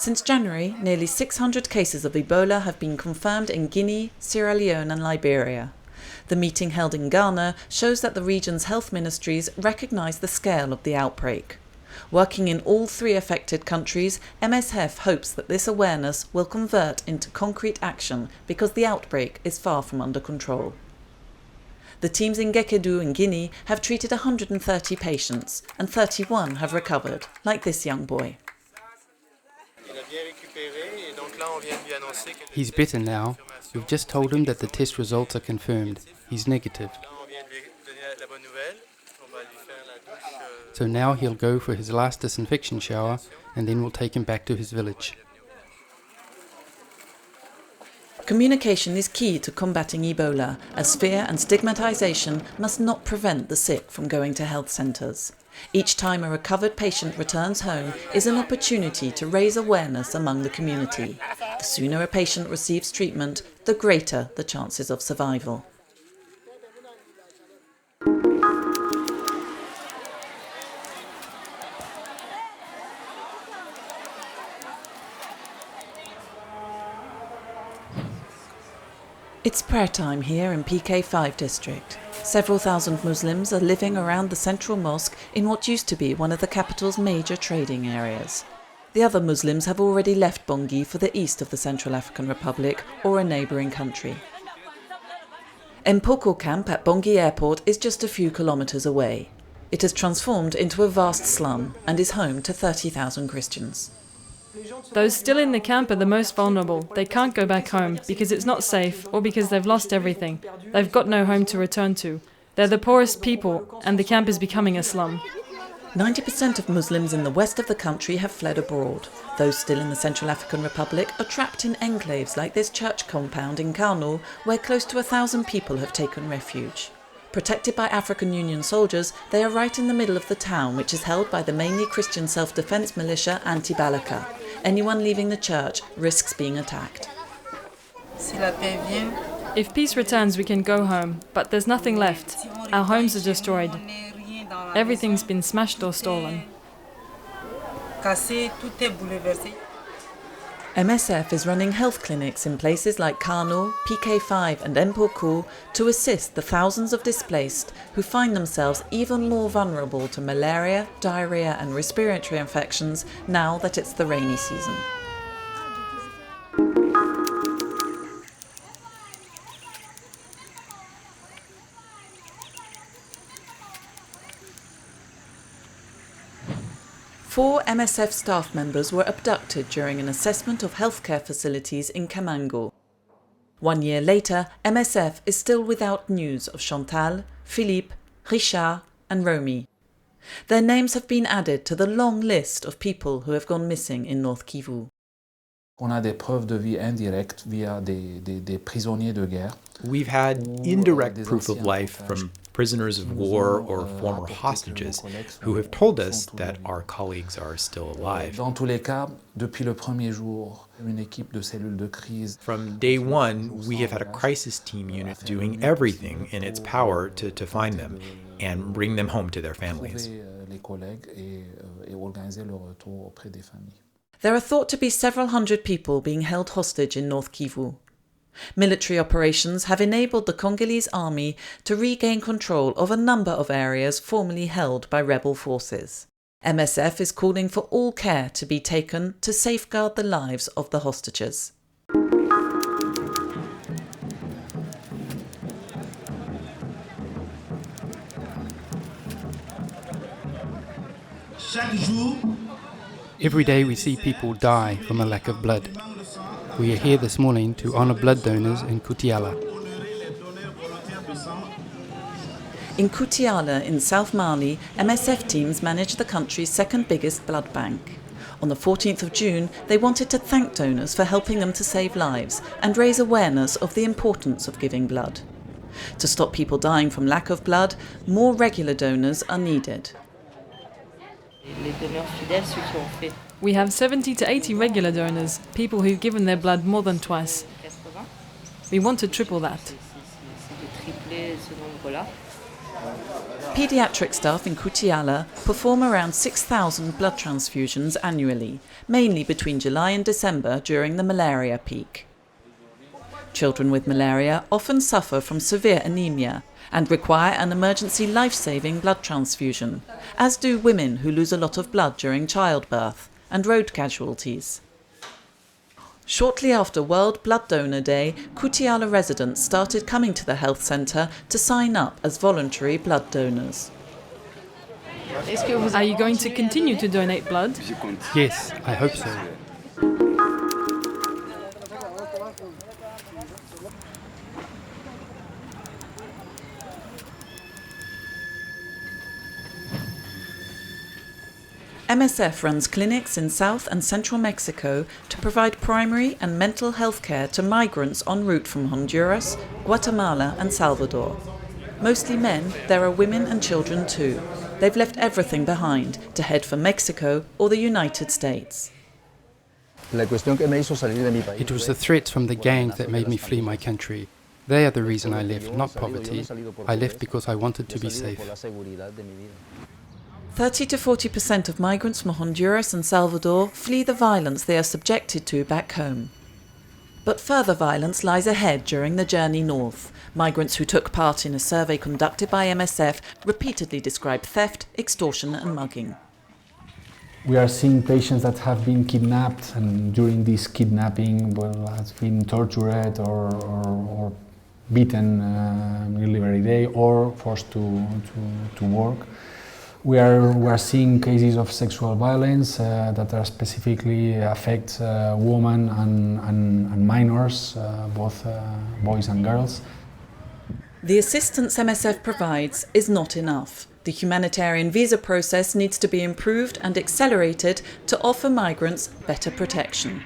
Since January, nearly 600 cases of Ebola have been confirmed in Guinea, Sierra Leone and Liberia. The meeting held in Ghana shows that the region's health ministries recognise the scale of the outbreak. Working in all three affected countries, MSF hopes that this awareness will convert into concrete action because the outbreak is far from under control. The teams in Gekedu in Guinea have treated 130 patients and 31 have recovered, like this young boy. He's better now. We've just told him that the test results are confirmed. He's negative. So now he'll go for his last disinfection shower and then we'll take him back to his village. Communication is key to combating Ebola, as fear and stigmatisation must not prevent the sick from going to health centres. Each time a recovered patient returns home is an opportunity to raise awareness among the community. The sooner a patient receives treatment, the greater the chances of survival. It's prayer time here in PK5 district. Several thousand Muslims are living around the central mosque in what used to be one of the capital's major trading areas. The other Muslims have already left Bangui for the east of the Central African Republic or a neighbouring country. Mpoko camp at Bangui airport is just a few kilometres away. It has transformed into a vast slum and is home to 30,000 Christians. Those still in the camp are the most vulnerable. They can't go back home because it's not safe or because they've lost everything. They've got no home to return to. They're the poorest people and the camp is becoming a slum. 90% of Muslims in the west of the country have fled abroad. Those still in the Central African Republic are trapped in enclaves like this church compound in Kano, where close to 1,000 people have taken refuge. Protected by African Union soldiers, they are right in the middle of the town, which is held by the mainly Christian self-defense militia Anti-Balaka. Anyone leaving the church risks being attacked. If peace returns, we can go home, but there's nothing left. Our homes are destroyed. Everything's been smashed or stolen. MSF is running health clinics in places like Kano, PK5 and Mpoko to assist the thousands of displaced who find themselves even more vulnerable to malaria, diarrhea and respiratory infections now that it's the rainy season. Four MSF staff members were abducted during an assessment of healthcare facilities in Kamango. 1 year later, MSF is still without news of Chantal, Philippe, Richard and Romy. Their names have been added to the long list of people who have gone missing in North Kivu. On a des preuves de vie indirectes via des prisonniers de guerre. We've had indirect proof of life from prisoners of war or former hostages who have told us that our colleagues are still alive. Dans tous les cas, depuis le premier jour, une équipe de cellules de crise. From day one, we have had a crisis team unit doing everything in its power to find them and bring them home to their families. Les collègues et organiser le retour auprès des familles. There are thought to be several hundred people being held hostage in North Kivu. Military operations have enabled the Congolese army to regain control of a number of areas formerly held by rebel forces. MSF is calling for all care to be taken to safeguard the lives of the hostages. Every day we see people die from a lack of blood. We are here this morning to honour blood donors in Kutiala. In Kutiala in South Mali, MSF teams manage the country's second biggest blood bank. On the 14th of June, they wanted to thank donors for helping them to save lives and raise awareness of the importance of giving blood. To stop people dying from lack of blood, more regular donors are needed. We have 70 to 80 regular donors, people who've given their blood more than twice. We want to triple that. Paediatric staff in Kutiala perform around 6,000 blood transfusions annually, mainly between July and December during the malaria peak. Children with malaria often suffer from severe anemia and require an emergency life-saving blood transfusion, as do women who lose a lot of blood during childbirth and road casualties. Shortly after World Blood Donor Day, Kutiala residents started coming to the health centre to sign up as voluntary blood donors. Are you going to continue to donate blood? Yes, I hope so. MSF runs clinics in South and Central Mexico to provide primary and mental health care to migrants en route from Honduras, Guatemala and Salvador. Mostly men, there are women and children too. They've left everything behind to head for Mexico or the United States. It was the threats from the gangs that made me flee my country. They are the reason I left, not poverty. I left because I wanted to be safe. 30 to 40% of migrants from Honduras and Salvador flee the violence they are subjected to back home. But further violence lies ahead during the journey north. Migrants who took part in a survey conducted by MSF repeatedly described theft, extortion and mugging. We are seeing patients that have been kidnapped, and during this kidnapping has been tortured or beaten nearly every day or forced to work. We are seeing cases of sexual violence that are specifically affect women and minors, both boys and girls. The assistance MSF provides is not enough. The humanitarian visa process needs to be improved and accelerated to offer migrants better protection.